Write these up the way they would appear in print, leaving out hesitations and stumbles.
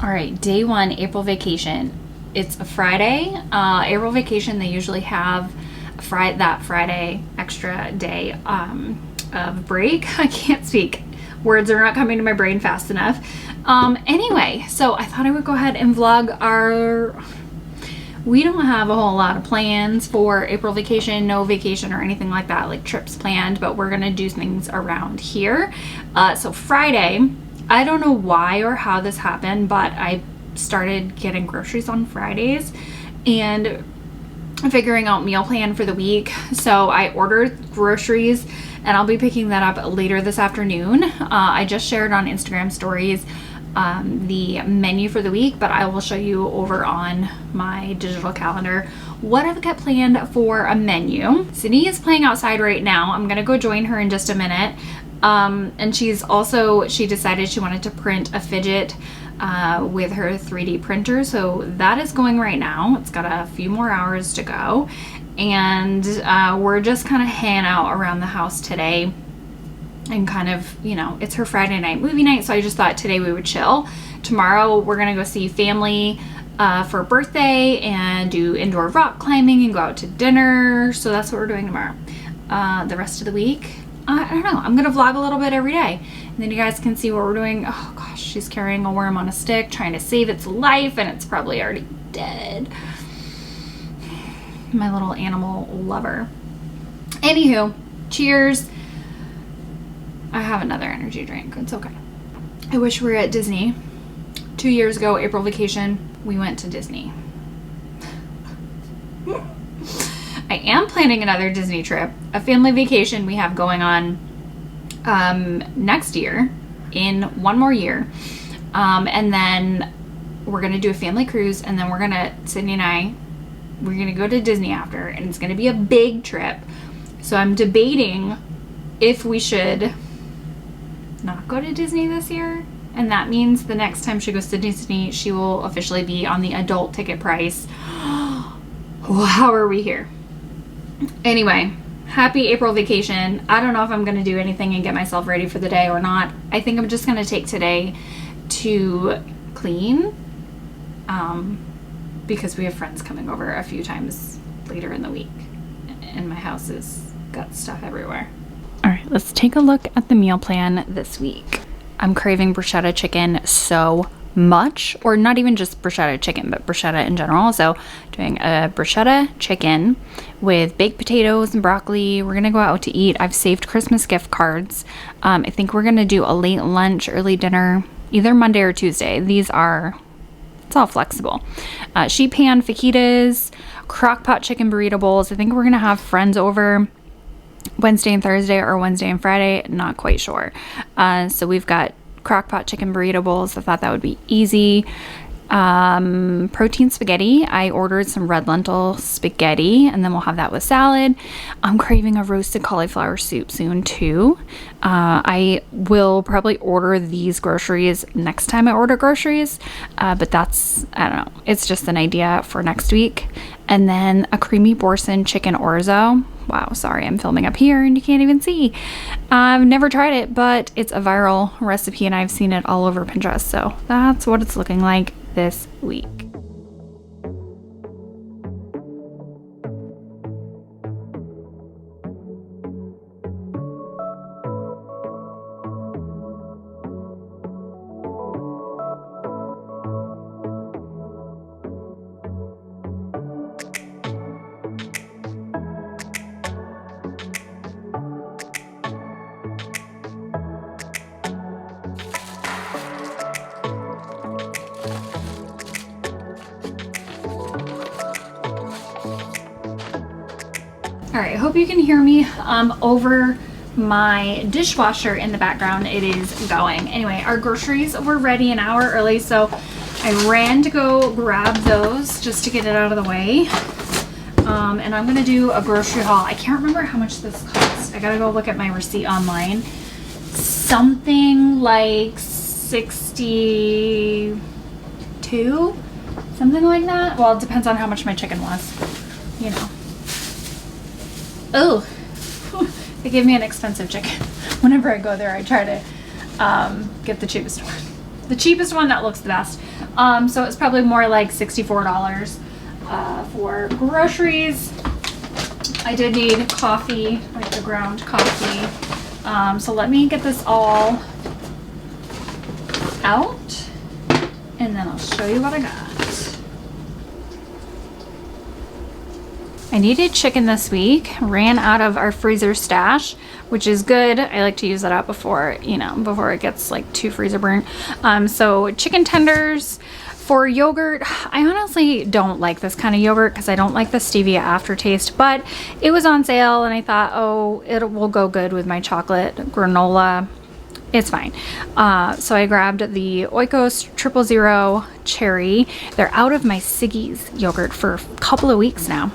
All right, day one, April vacation. It's a Friday. April vacation, they usually have that Friday extra day of break. I can't speak. Words are not coming to my brain fast enough. Anyway, so I thought I would go ahead and vlog we don't have a whole lot of plans for April vacation, no vacation or anything like that, like trips planned, but we're gonna do things around here. So Friday, I don't know why or how this happened, but I started getting groceries on Fridays and figuring out meal plan for the week. So I ordered groceries and I'll be picking that up later this afternoon. I just shared on Instagram stories the menu for the week, but I will show you over on my digital calendar what I've got planned for a menu. Sydney is playing outside right now. I'm gonna go join her in just a minute. And she decided she wanted to print a fidget with her 3D printer, so that is going right now. It's got a few more hours to go, and we're just kind of hanging out around the house today and kind of, you know, it's her Friday night movie night, so I just thought today we would chill. Tomorrow we're gonna go see family for a birthday and do indoor rock climbing and go out to dinner, so that's what we're doing tomorrow. The rest of the week, I don't know, I'm gonna vlog a little bit every day and then you guys can see what we're doing. Oh gosh, she's carrying a worm on a stick trying to save its life and it's probably already dead. My little animal lover. Anywho, cheers. I have another energy drink, it's okay. I wish we were at Disney. 2 years ago, April vacation, we went to Disney. I am planning another Disney trip, a family vacation we have going on next year, in one more year. And then we're gonna do a family cruise, and then Sydney and I, we're gonna go to Disney after, and it's gonna be a big trip. So I'm debating if we should not go to Disney this year, and that means the next time she goes to Disney, she will officially be on the adult ticket price. How are we here? Anyway, happy April vacation. I don't know if I'm going to do anything and get myself ready for the day or not. I think I'm just going to take today to clean because we have friends coming over a few times later in the week and my house has got stuff everywhere. All right, let's take a look at the meal plan this week. I'm craving bruschetta chicken so much, or not even just bruschetta chicken, but bruschetta in general. So doing a bruschetta chicken with baked potatoes and broccoli. We're gonna go out to eat. I've saved Christmas gift cards. I think we're gonna do a late lunch, early dinner, either Monday or Tuesday. It's all flexible. Sheet pan fajitas, crock pot chicken burrito bowls. I think we're gonna have friends over Wednesday and Thursday, or Wednesday and Friday, not quite sure. So we've got crockpot chicken burrito bowls. I thought that would be easy. Protein spaghetti. I ordered some red lentil spaghetti, and then we'll have that with salad. I'm craving a roasted cauliflower soup soon too. I will probably order these groceries next time I order groceries, but that's, I don't know, it's just an idea for next week. And then a creamy Boursin chicken orzo. Wow, sorry, I'm filming up here and you can't even see. I've never tried it, but it's a viral recipe and I've seen it all over Pinterest. So that's what it's looking like this week. All right, I hope you can hear me over my dishwasher in the background. It is going. Anyway, our groceries were ready an hour early, so I ran to go grab those just to get it out of the way. And I'm gonna do a grocery haul. I can't remember how much this cost. I gotta go look at my receipt online. Something like 62, something like that. Well, it depends on how much my chicken was, you know. Oh, they gave me an expensive chicken. Whenever I go there, I try to get the cheapest one. the cheapest one that looks the best. So it's probably more like $64 for groceries. I did need coffee, like the ground coffee. So let me get this all out and then I'll show you what I got. I needed chicken this week, ran out of our freezer stash, which is good. I like to use that up before, you know, before it gets like too freezer burnt. So chicken tenders. For yogurt, I honestly don't like this kind of yogurt because I don't like the stevia aftertaste, but it was on sale and I thought, oh, it will go good with my chocolate granola. It's fine. So I grabbed the Oikos 000 cherry. They're out of my Siggy's yogurt for a couple of weeks now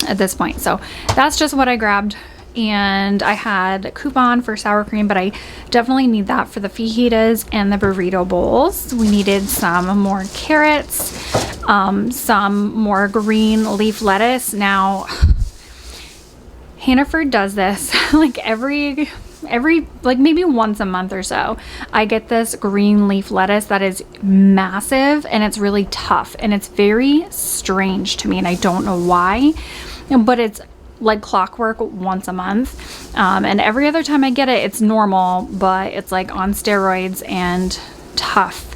at this point. So that's just what I grabbed. And I had a coupon for sour cream, but I definitely need that for the fajitas and the burrito bowls. We needed some more carrots, some more green leaf lettuce. Now, Hannaford does this like every like maybe once a month or so. I get this green leaf lettuce that is massive and it's really tough and it's very strange to me and I don't know why, but it's like clockwork once a month. And every other time I get it, it's normal, but it's like on steroids and tough.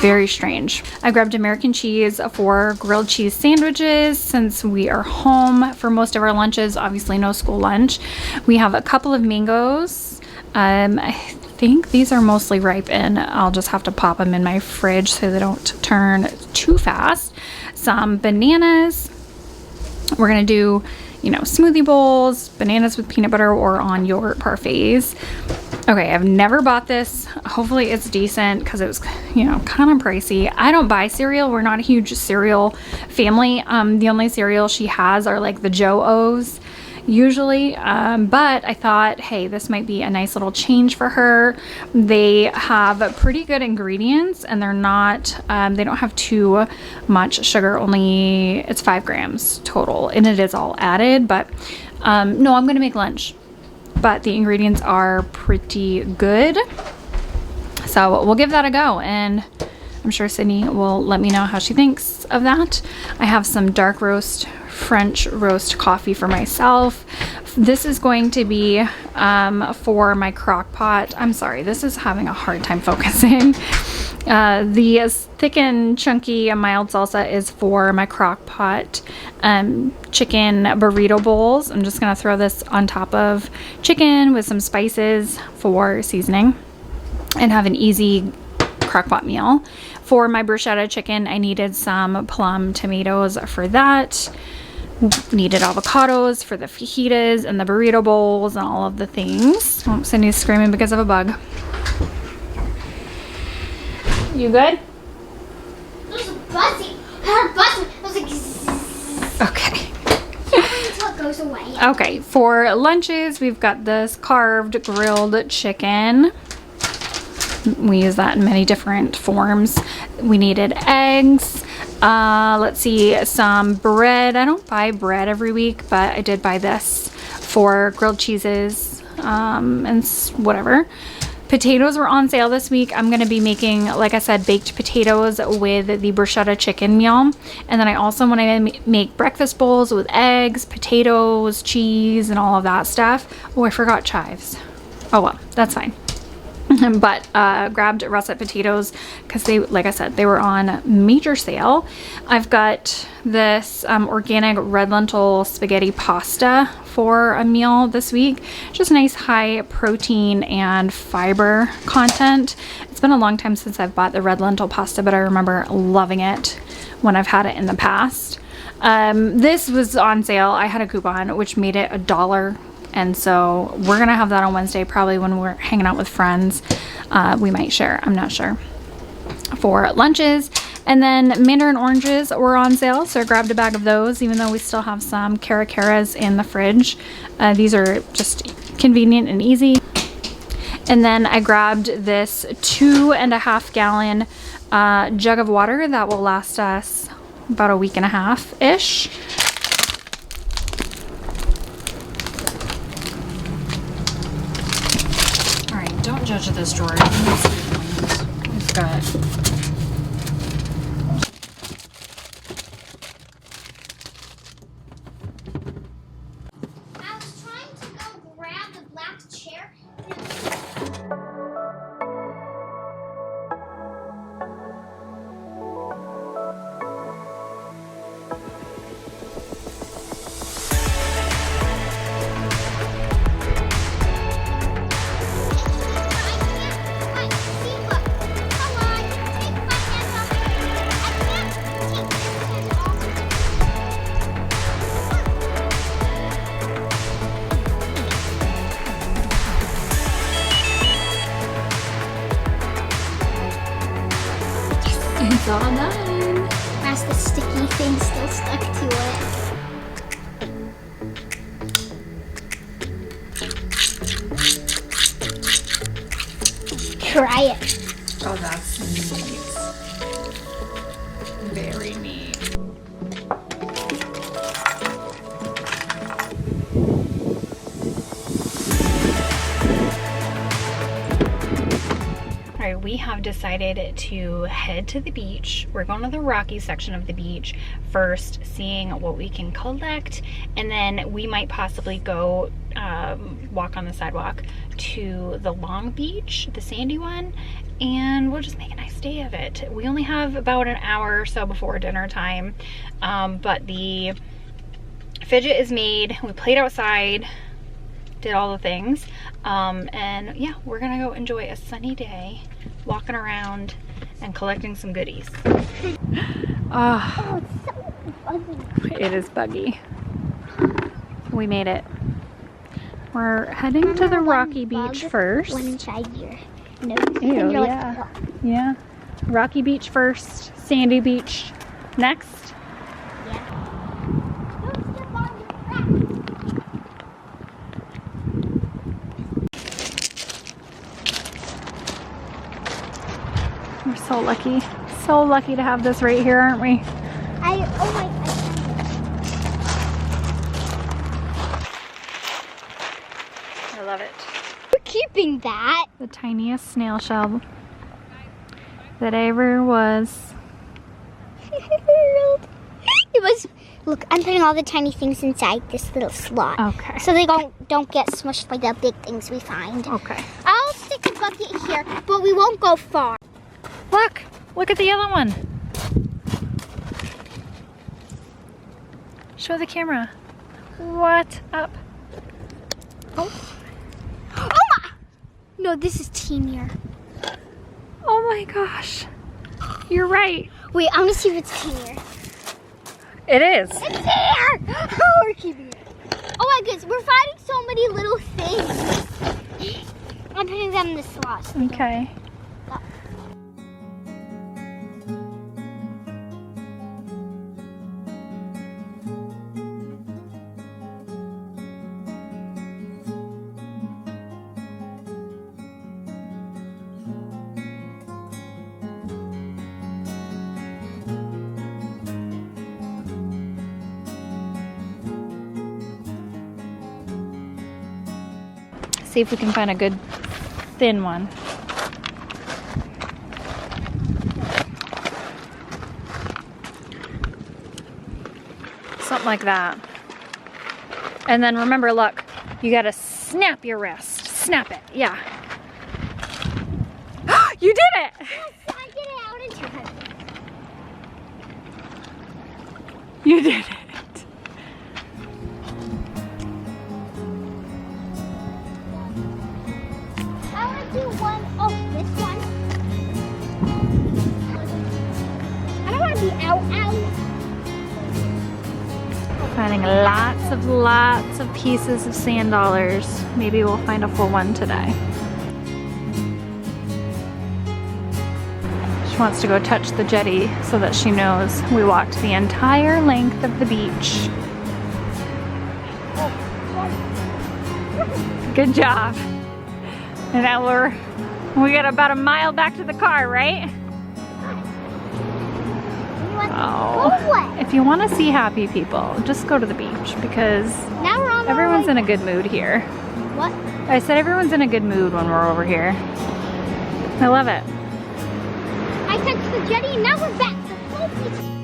Very strange. I grabbed American cheese for grilled cheese sandwiches since we are home for most of our lunches. Obviously no school lunch. We have a couple of mangoes. I think these are mostly ripe and I'll just have to pop them in my fridge so they don't turn too fast. Some bananas. We're gonna do, you know, smoothie bowls, bananas with peanut butter or on yogurt parfaits. Okay, I've never bought this. Hopefully it's decent because it was, you know, kind of pricey. I don't buy cereal. We're not a huge cereal family. The only cereal she has are like the Joe-O's usually. But I thought, hey, this might be a nice little change for her. They have pretty good ingredients and they're not, they don't have too much sugar, only it's 5 grams total and it is all added, but no, I'm going to make lunch, but the ingredients are pretty good. So we'll give that a go and I'm sure Sydney will let me know how she thinks of that. I have some dark roast French roast coffee for myself. This is going to be for my crock pot. I'm sorry, this is having a hard time focusing. The thick and chunky and mild salsa is for my crock pot chicken burrito bowls. I'm just gonna throw this on top of chicken with some spices for seasoning and have an easy crock-pot meal. For my bruschetta chicken, I needed some plum tomatoes for that. Needed avocados for the fajitas and the burrito bowls and all of the things. Oh, Cindy's screaming because of a bug. You good? There's a buzzing. Her buzzing. I was like, zzz. Okay. Until it goes away. Okay, for lunches, we've got this carved grilled chicken. We use that in many different forms. We needed eggs. Let's see, some bread. I don't buy bread every week, but I did buy this for grilled cheeses and whatever. Potatoes were on sale this week. I'm going to be making, like I said, baked potatoes with the bruschetta chicken meal. And then I also want to make breakfast bowls with eggs, potatoes, cheese, and all of that stuff. Oh, I forgot chives. Oh well, that's fine. But grabbed russet potatoes because they, like I said, they were on major sale. I've got this organic red lentil spaghetti pasta for a meal this week. Just nice high protein and fiber content. It's been a long time since I've bought the red lentil pasta, but I remember loving it when I've had it in the past. This was on sale. I had a coupon which made it $1. And so we're gonna have that on Wednesday, probably when we're hanging out with friends. We might share, I'm not sure, for lunches. And then mandarin oranges were on sale, so I grabbed a bag of those, even though we still have some caracaras in the fridge. These are just convenient and easy. And then I grabbed this 2.5 gallon jug of water that will last us about a week and a half-ish. Don't judge this drawer. It's Good. I was trying to go grab the black chair. It's all done. That's the sticky thing still stuck to it. Try it. Oh, that's neat. Very neat. All right, we have decided to head to the beach. We're going to the rocky section of the beach first, seeing what we can collect, and then we might possibly go walk on the sidewalk to the long beach, the sandy one, and we'll just make a nice day of it. We only have about an hour or so before dinner time, but the fidget is made. We played outside, did all the things, and yeah, we're gonna go enjoy a sunny day walking around and collecting some goodies. Oh, it's so fuzzy. It is buggy. We made it. We're heading to the rocky beach first. One inside your nose. Ew, And you're yeah. like, oh. Yeah. Rocky beach first, sandy beach next. Yeah. Don't step on the crack. We're so lucky. So lucky to have this right here, aren't we? Oh my, I love it. we're keeping that. The tiniest snail shell that ever was. It was, look, I'm putting all the tiny things inside this little slot. Okay. So they don't get smushed by the big things we find. Okay. I'll stick a bucket here, but we won't go far. Look at the other one. Show the camera. What up? Oh my! No, this is teenier. Oh my gosh. You're right. Wait, I want to see if it's teenier. It is. It's here! Oh, we're keeping it. Oh my goodness, we're finding so many little things. I'm putting them in the slot. So Okay. See if we can find a good thin one. Something like that. And then remember, look, you gotta snap your wrist. Snap it, yeah. You did it! Yes, I get it out into it. You did it. I want to do one. Oh, this one. I don't want to be out. Finding lots of pieces of sand dollars. Maybe we'll find a full one today. She wants to go touch the jetty so that she knows we walked the entire length of the beach. Good job. And now we got about a mile back to the car, right? Oh. If you want to see happy people, just go to the beach because Now we're on everyone's in a good mood here. What? I said everyone's in a good mood when we're over here. I love it. just had spaghetti and now we're back to full pizza.